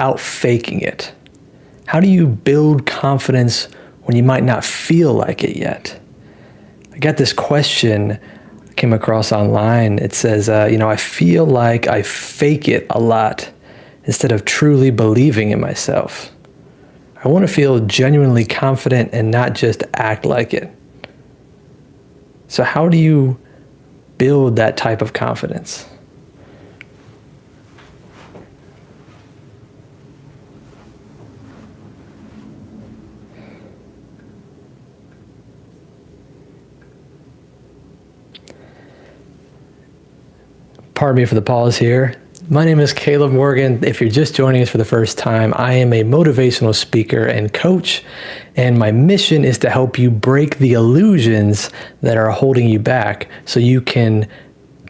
without faking it? How do you build confidence when you might not feel like it yet? I got this question I came across online. It says, I feel like I fake it a lot instead of truly believing in myself. I want to feel genuinely confident and not just act like it. So how do you build that type of confidence? Pardon me for the pause here. My name is Caleb Morgan. If you're just joining us for the first time, I am a motivational speaker and coach, and my mission is to help you break the illusions that are holding you back so you can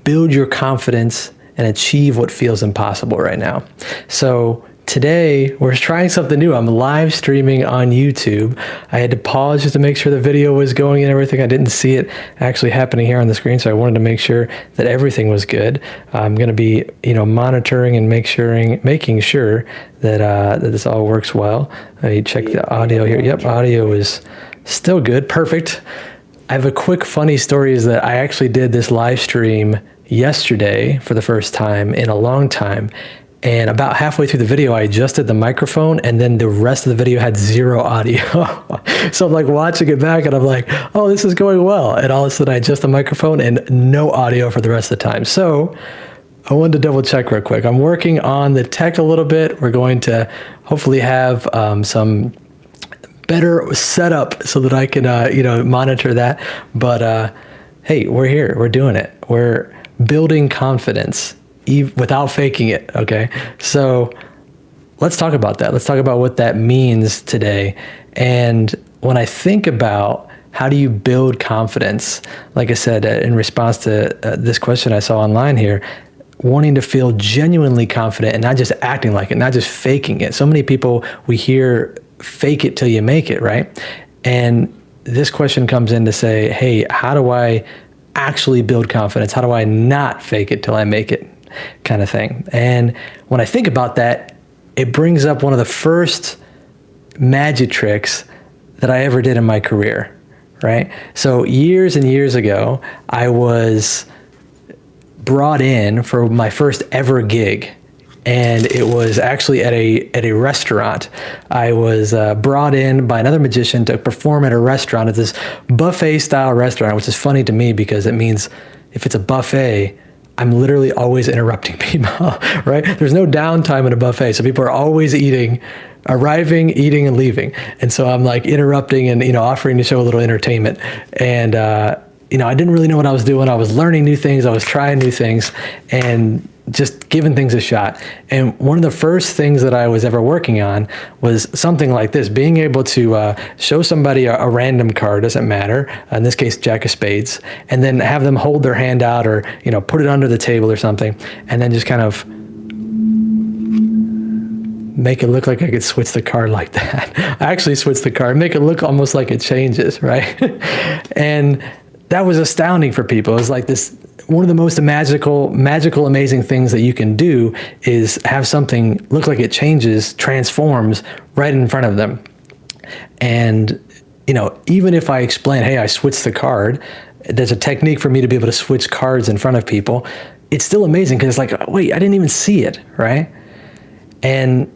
build your confidence and achieve what feels impossible right now. So today, we're trying something new. I'm live streaming on YouTube. I had to pause just to make sure the video was going and everything. I didn't see it actually happening here on the screen, so I wanted to make sure that everything was good. I'm going to be, monitoring and making sure that this all works well. I check the audio here. Yep, audio is still good. Perfect. I have a quick funny story is that I actually did this live stream yesterday for the first time in a long time. And about halfway through the video, I adjusted the microphone, and then the rest of the video had zero audio. So I'm like watching it back, and I'm like, oh, this is going well. And all of a sudden, I adjust the microphone, and no audio for the rest of the time. So I wanted to double check real quick. I'm working on the tech a little bit. We're going to hopefully have some better setup so that I can, monitor that. But hey, we're here. We're doing it. We're building confidence without faking it, okay? So let's talk about that. Let's talk about what that means today. And when I think about how do you build confidence, like I said, in response to this question I saw online here, wanting to feel genuinely confident and not just acting like it, not just faking it. So many people, we hear fake it till you make it, right? And this question comes in to say, hey, how do I actually build confidence? How do I not fake it till I make it? Kind of thing. And when I think about that, it brings up one of the first magic tricks that I ever did in my career, right? So years and years ago, I was brought in for my first ever gig. And it was actually at a restaurant. I was brought in by another magician to perform at a restaurant, at this buffet style restaurant, which is funny to me because it means if it's a buffet, I'm literally always interrupting people, right? There's no downtime in a buffet. So people are always eating, arriving, eating, and leaving. And so I'm like interrupting and, offering to show a little entertainment. And, I didn't really know what I was doing. I was learning new things. I was trying new things and just giving things a shot. And one of the first things that I was ever working on was something like this, being able to show somebody a random card, doesn't matter, in this case, Jack of Spades, and then have them hold their hand out or, put it under the table or something, and then just kind of make it look like I could switch the card like that. I actually switched the card, make it look almost like it changes, right? And that was astounding for people. It was like this, one of the most magical, amazing things that you can do is have something look like it changes, transforms right in front of them. And, even if I explain, hey, I switched the card, there's a technique for me to be able to switch cards in front of people. It's still amazing because it's like, wait, I didn't even see it, right? And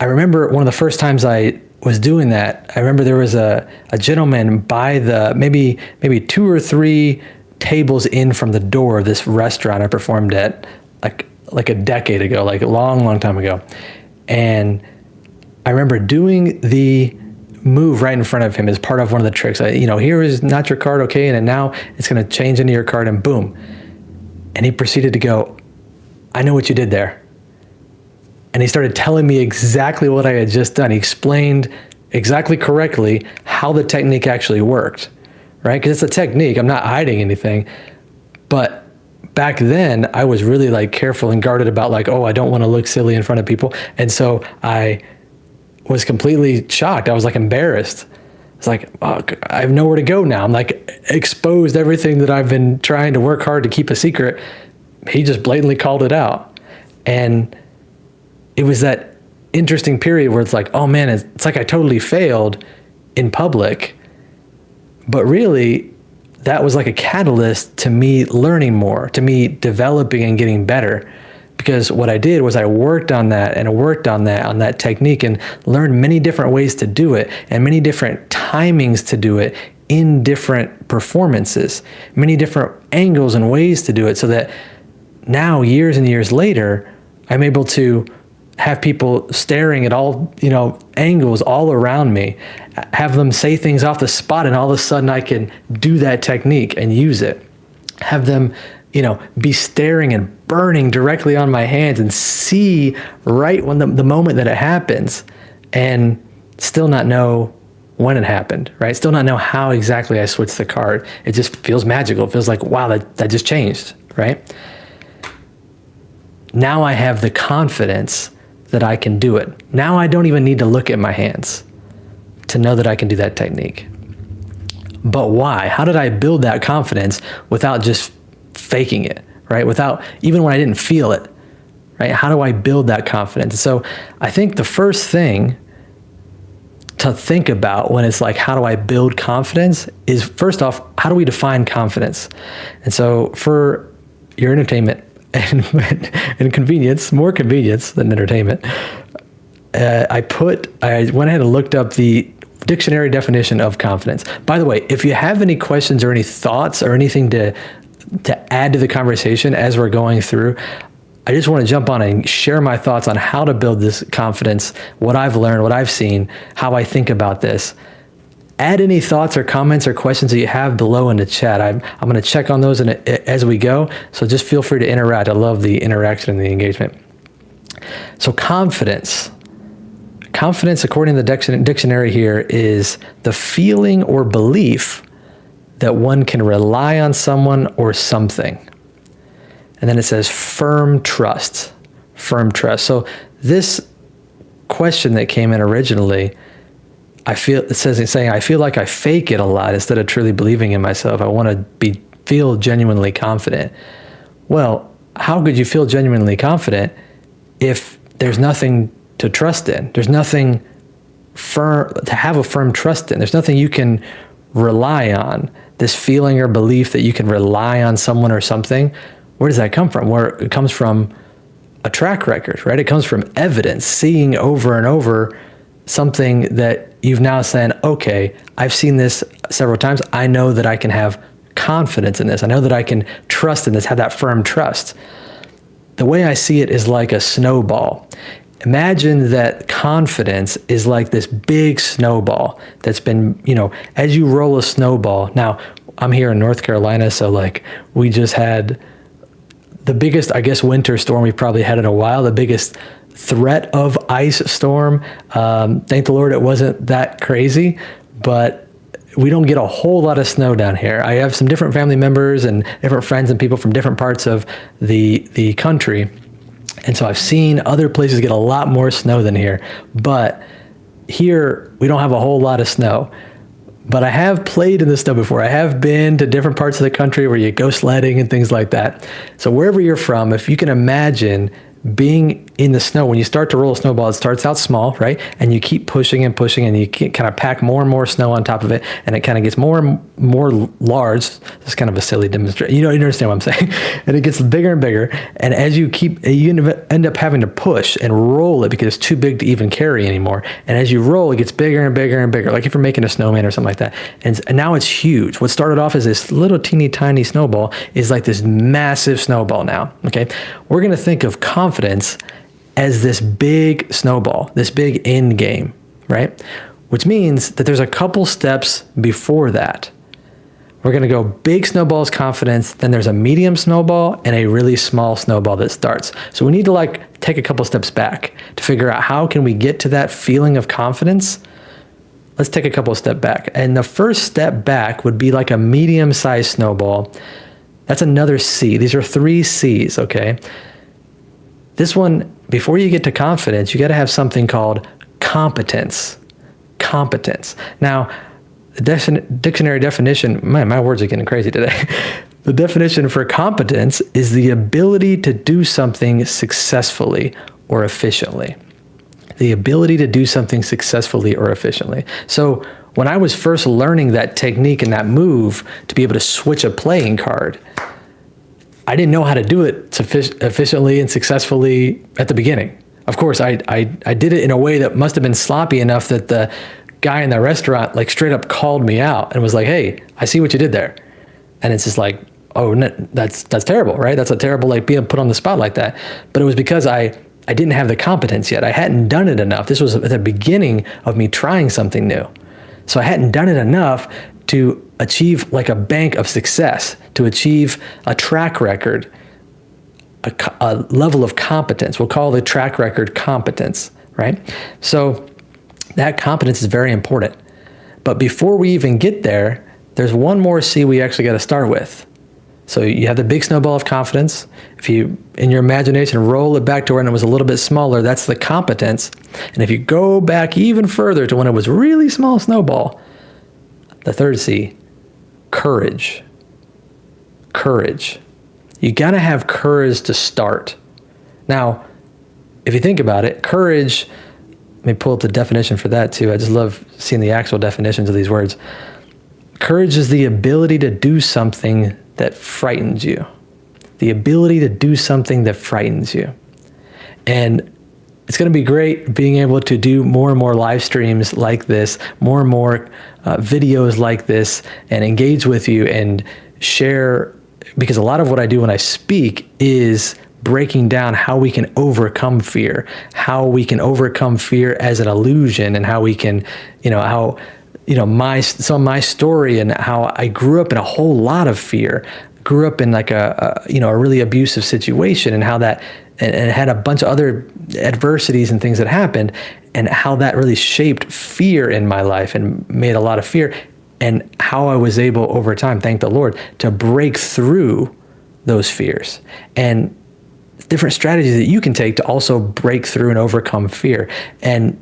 I remember one of the first times I was doing that, I remember there was a gentleman by the, maybe 2 or 3 tables in from the door of this restaurant I performed at like a decade ago, like a long time ago. And I remember doing the move right in front of him as part of one of the tricks. Here is not your card, okay? And then now it's going to change into your card and boom. And he proceeded to go, I know what you did there. And he started telling me exactly what I had just done. He explained exactly correctly how the technique actually worked, right? Because it's a technique. I'm not hiding anything. But back then, I was really like careful and guarded about like, oh, I don't want to look silly in front of people. And so I was completely shocked. I was like embarrassed. It's like, oh, I have nowhere to go now. I'm like exposed everything that I've been trying to work hard to keep a secret. He just blatantly called it out. And it was that interesting period where it's like, oh man, it's like I totally failed in public. But really, that was like a catalyst to me learning more, to me developing and getting better. Because what I did was I worked on that and worked on that technique, and learned many different ways to do it and many different timings to do it in different performances, many different angles and ways to do it, so that now, years and years later, I'm able to have people staring at all, angles all around me, have them say things off the spot, and all of a sudden I can do that technique and use it. Have them, be staring and burning directly on my hands and see right when the moment that it happens, and still not know when it happened, right? Still not know how exactly I switched the card. It just feels magical. It feels like, wow, that just changed, right? Now I have the confidence that I can do it. Now I don't even need to look at my hands to know that I can do that technique. But why? How did I build that confidence without just faking it, right? Without, even when I didn't feel it, right? How do I build that confidence? So I think the first thing to think about when it's like, how do I build confidence, is first off, how do we define confidence? And so for your entertainment and convenience, more convenience than entertainment, I went ahead and looked up the dictionary definition of confidence. By the way, if you have any questions or any thoughts or anything to add to the conversation as we're going through, I just want to jump on and share my thoughts on how to build this confidence, what I've learned, what I've seen, how I think about this. Add any thoughts or comments or questions that you have below in the chat. I'm going to check on those as we go, so just feel free to interact. I love the interaction and the engagement. So confidence, according to the dictionary here, is the feeling or belief that one can rely on someone or something. And then it says firm trust. So this question that came in originally, I feel like I fake it a lot instead of truly believing in myself. I want to feel genuinely confident. Well, how could you feel genuinely confident if there's nothing to trust in? There's nothing firm to have a firm trust in. There's nothing you can rely on. This feeling or belief that you can rely on someone or something, where does that come from? Where it comes from a track record, right? It comes from evidence, seeing over and over something that you've now said, okay, I've seen this several times. I know that I can have confidence in this. I know that I can trust in this, have that firm trust. The way I see it is like a snowball. Imagine that confidence is like this big snowball that's been, as you roll a snowball. Now, I'm here in North Carolina, so like we just had the biggest, I guess, winter storm we've probably had in a while, the biggest threat of ice storm. Thank the Lord it wasn't that crazy, but we don't get a whole lot of snow down here. I have some different family members and different friends and people from different parts of the country. And so I've seen other places get a lot more snow than here. But here, we don't have a whole lot of snow. But I have played in the snow before. I have been to different parts of the country where you go sledding and things like that. So wherever you're from, if you can imagine being in the snow, when you start to roll a snowball, it starts out small, right? And you keep pushing and pushing, and you kind of pack more and more snow on top of it, and it kind of gets more and more large. It's kind of a silly demonstration. You understand what I'm saying? And it gets bigger and bigger. And as you end up having to push and roll it because it's too big to even carry anymore. And as you roll, it gets bigger and bigger and bigger, like if you're making a snowman or something like that. And now it's huge. What started off as this little teeny tiny snowball is like this massive snowball now, okay? We're going to think of confidence as this big snowball, this big end game, right? Which means that there's a couple steps before that. We're going to go big snowball's confidence, then there's a medium snowball and a really small snowball that starts. So we need to take a couple steps back to figure out how can we get to that feeling of confidence. Let's take a couple steps back. And the first step back would be like a medium-sized snowball. That's another C. These are 3 C's, okay? This one, before you get to confidence, you got to have something called competence. Competence. Now, the dictionary definition, my words are getting crazy today. The definition for competence is the ability to do something successfully or efficiently. the ability to do something successfully or efficiently. So when I was first learning that technique and that move to be able to switch a playing card, I didn't know how to do it efficiently and successfully at the beginning. Of course, I did it in a way that must have been sloppy enough that the guy in the restaurant like straight up called me out and was like, "Hey, I see what you did there." And it's just like, oh, no, that's terrible, right? That's a terrible, like, being put on the spot like that. But it was because I didn't have the competence yet. I hadn't done it enough. This was at the beginning of me trying something new. So I hadn't done it enough to achieve like a bank of success, to achieve a track record, a level of competence. We'll call the track record competence, right? So that competence is very important. But before we even get there, there's one more C we actually got to start with. So you have the big snowball of confidence. If you, in your imagination, roll it back to when it was a little bit smaller, that's the competence. And if you go back even further to when it was really small snowball, the third C, courage. Courage. You got to have courage to start. Now, if you think about it, courage, let me pull up the definition for that too. I just love seeing the actual definitions of these words. Courage is the ability to do something that frightens you. The ability to do something that frightens you. And it's going to be great being able to do more and more live streams like this, more and more videos like this, and engage with you and share, because a lot of what I do when I speak is breaking down how we can overcome fear, how we can overcome fear as an illusion, and how we can, some of my story and how I grew up in a whole lot of fear, grew up in like a really abusive situation, and how that, and it had a bunch of other adversities and things that happened, and how that really shaped fear in my life and made a lot of fear, and how I was able over time, thank the Lord, to break through those fears, and different strategies that you can take to also break through and overcome fear. And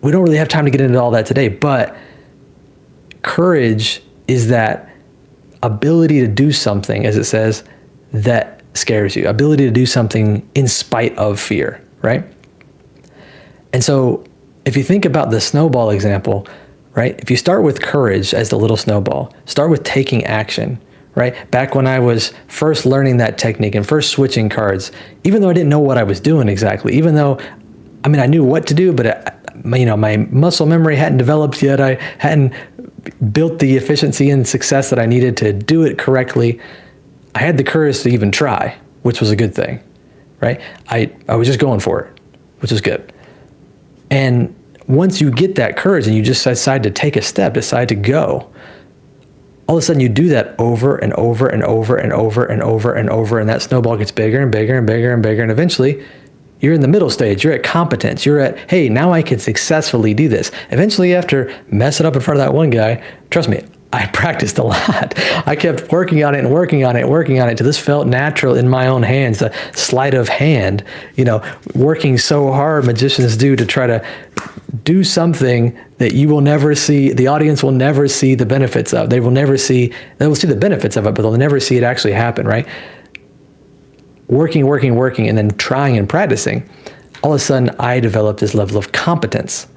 we don't really have time to get into all that today, but courage is that ability to do something, as it says, that scares you, ability to do something in spite of fear, right? And so if you think about the snowball example, right? If you start with courage as the little snowball, start with taking action, right? Back when I was first learning that technique and first switching cards, even though I didn't know what I was doing exactly, even though, I knew what to do, but my muscle memory hadn't developed yet. I hadn't built the efficiency and success that I needed to do it correctly. I had the courage to even try, which was a good thing, right? I was just going for it, which is good. And once you get that courage and you just decide to take a step, decide to go, all of a sudden you do that over and over and over and over and over and over, and that snowball gets bigger and bigger and bigger and bigger, and eventually you're in the middle stage. You're at competence. You're at, hey, now I can successfully do this. Eventually, after messing up in front of that one guy, trust me, I practiced a lot. I kept working on it and working on it and working on it till this felt natural in my own hands, the sleight of hand, working so hard magicians do to try to do something that you will never see, the audience will never see the benefits of. They will see the benefits of it, but they'll never see it actually happen, right? Working, and then trying and practicing, all of a sudden I developed this level of competence.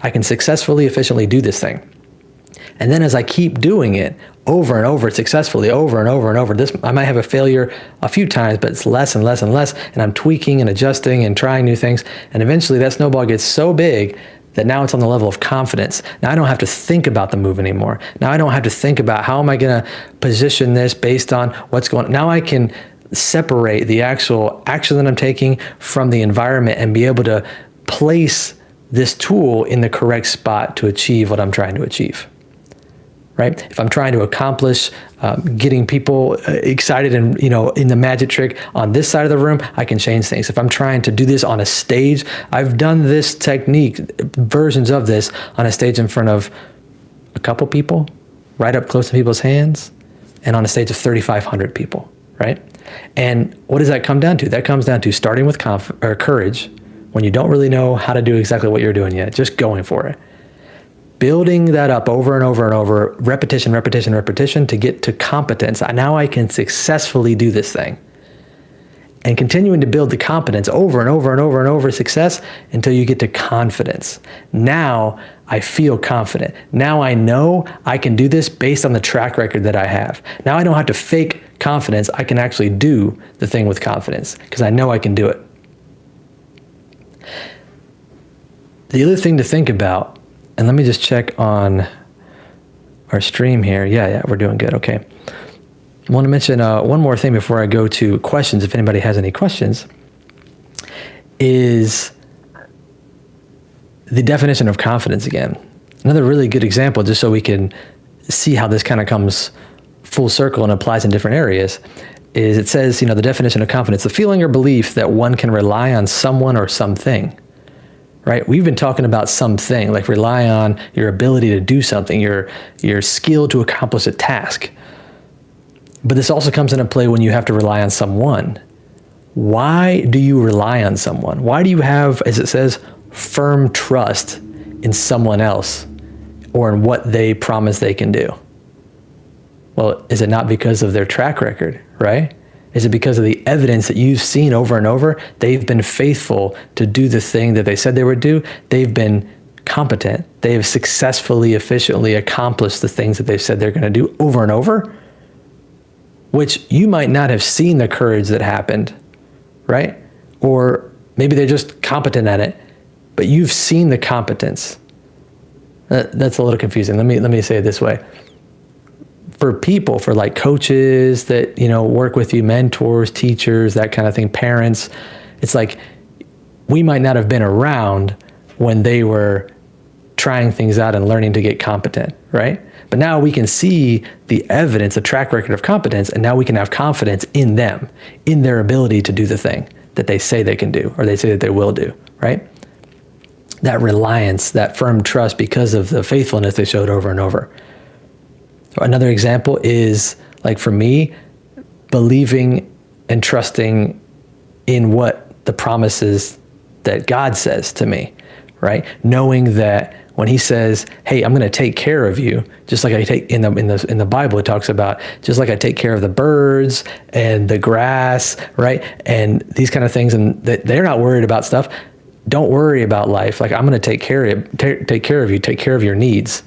I can successfully, efficiently do this thing. And then as I keep doing it over and over successfully, over and over and over, I might have a failure a few times, but it's less and less and less, and I'm tweaking and adjusting and trying new things, and eventually that snowball gets so big that now it's on the level of confidence. Now I don't have to think about the move anymore. Now I don't have to think about how am I going to position this based on what's going on. Now I can separate the actual action that I'm taking from the environment and be able to place this tool in the correct spot to achieve what I'm trying to achieve, right? If I'm trying to accomplish getting people excited and, in the magic trick on this side of the room, I can change things. If I'm trying to do this on a stage, I've done this technique, versions of this on a stage in front of a couple people, right up close to people's hands, and on a stage of 3,500 people, right? And what does that come down to? That comes down to starting with courage when you don't really know how to do exactly what you're doing yet, just going for it. Building that up over and over and over, repetition to get to competence. Now I can successfully do this thing. and continuing to build the competence over and over and over and over success until you get to confidence. Now I feel confident. Now I know I can do this based on the track record that I have. Now I don't have to fake confidence. I can actually do the thing with confidence because I know I can do it. The other thing to think about, and let me just check on our stream here. Yeah, we're doing good. Okay. I want to mention one more thing before I go to questions, if anybody has any questions, is the definition of confidence again. Another really good example, just so we can see how this kind of comes full circle and applies in different areas, is it says, the definition of confidence, the feeling or belief that one can rely on someone or something, right? We've been talking about something, like rely on your ability to do something, your skill to accomplish a task. But this also comes into play when you have to rely on someone. Why do you rely on someone? Why do you have, as it says, firm trust in someone else or in what they promise they can do? Well, is it not because of their track record, right? Is it because of the evidence that you've seen over and over? They've been faithful to do the thing that they said they would do. They've been competent. They have successfully, efficiently accomplished the things that they've said they're going to do over and over, which you might not have seen the courage that happened, right? Or maybe they're just competent at it, but you've seen the competence. That's a little confusing. Let me say it this way. For people, for like coaches that, work with you, mentors, teachers, that kind of thing, parents, it's like we might not have been around when they were trying things out and learning to get competent, right? But now we can see the evidence, the track record of competence, and now we can have confidence in them, in their ability to do the thing that they say they can do, or they say that they will do, right? That reliance, that firm trust because of the faithfulness they showed over and over. Another example is, like for me, believing and trusting in what the promises that God says to me, right? Knowing that when he says, hey, I'm going to take care of you, just like I take in the Bible, it talks about just like I take care of the birds and the grass, right? And these kind of things, and they're not worried about stuff. Don't worry about life. Like I'm going to take care of you, take care of your needs.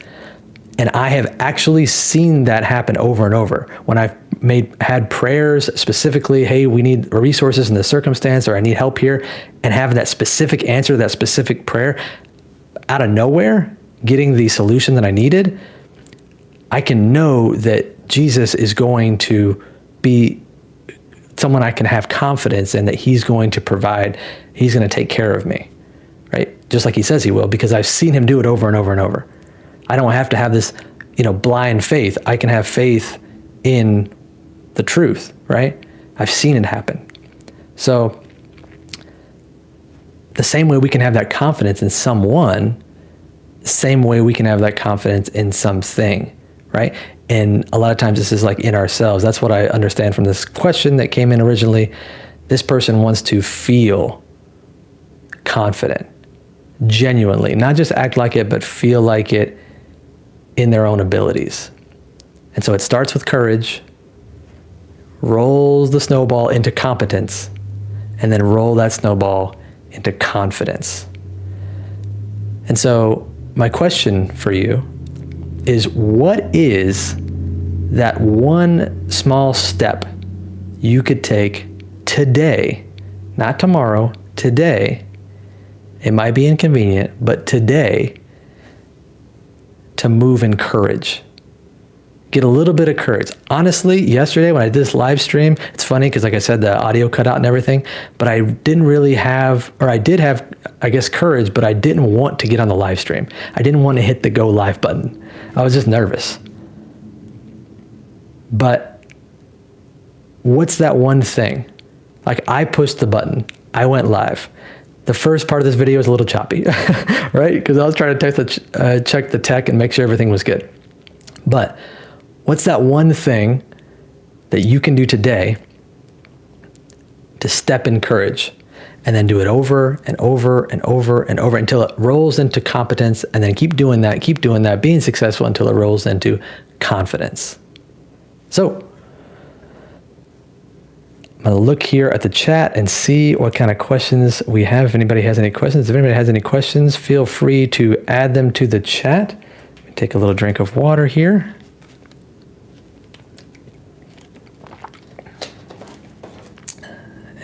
And I have actually seen that happen over and over. When I've had prayers specifically, hey, we need resources in this circumstance, or I need help here, and having that specific answer to that specific prayer, out of nowhere, getting the solution that I needed, I can know that Jesus is going to be someone I can have confidence in, that he's going to provide, he's going to take care of me, right? Just like he says he will, because I've seen him do it over and over and over. I don't have to have this, blind faith. I can have faith in the truth, right? I've seen it happen. So the same way we can have that confidence in someone, the same way we can have that confidence in something, right? And a lot of times this is like in ourselves. That's what I understand from this question that came in originally. This person wants to feel confident, genuinely, not just act like it, but feel like it in their own abilities. And so it starts with courage, rolls the snowball into competence, and then roll that snowball into confidence. And so my question for you is, what is that one small step you could take today, not tomorrow, today? It might be inconvenient, but today, to move in courage. Get a little bit of courage. Honestly, yesterday when I did this live stream, it's funny because like I said, the audio cut out and everything, but I didn't really have, or I did have, I guess, courage, but I didn't want to get on the live stream. I didn't want to hit the go live button. I was just nervous. But what's that one thing? Like, I pushed the button, I went live. The first part of this video is a little choppy, right? Because I was trying to check the tech and make sure everything was good. But what's that one thing that you can do today to step in courage, and then do it over and over and over and over until it rolls into competence, and then keep doing that, being successful until it rolls into confidence. So I'm going to look here at the chat and see what kind of questions we have. If anybody has any questions, feel free to add them to the chat. Let me take a little drink of water here.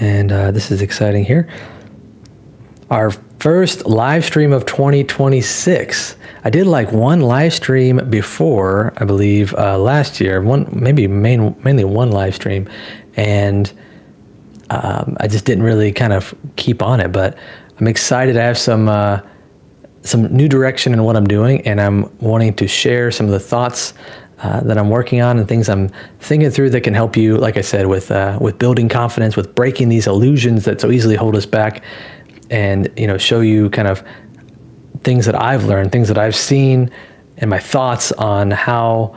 And this is exciting here. Our first live stream of 2026. I did like one live stream before, I believe, last year. Mainly one live stream, and I just didn't really kind of keep on it. But I'm excited. I have some new direction in what I'm doing, and I'm wanting to share some of the thoughts that I'm working on and things I'm thinking through that can help you, like I said, with building confidence, with breaking these illusions that so easily hold us back, and show you kind of things that I've learned, things that I've seen, and my thoughts on how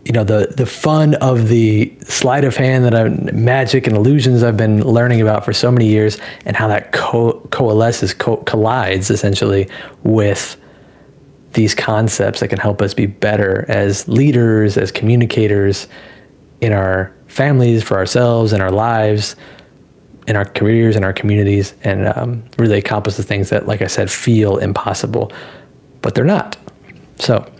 the fun of the sleight of hand magic and illusions I've been learning about for so many years, and how that collides essentially with these concepts that can help us be better as leaders, as communicators in our families, for ourselves, in our lives, in our careers, in our communities, and really accomplish the things that, like I said, feel impossible, but they're not. So,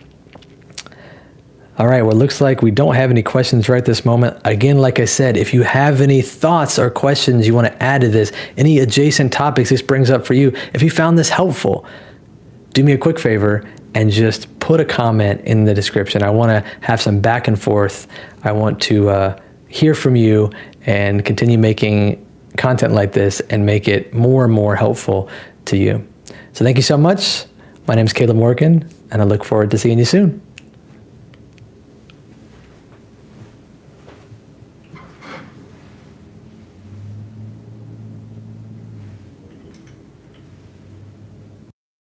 all right, well, it looks like we don't have any questions right this moment. Again, like I said, if you have any thoughts or questions you want to add to this, any adjacent topics this brings up for you, if you found this helpful, do me a quick favor and just put a comment in the description. I want to have some back and forth. I want to hear from you and continue making content like this and make it more and more helpful to you. So thank you so much. My name is Caleb Morgan, and I look forward to seeing you soon.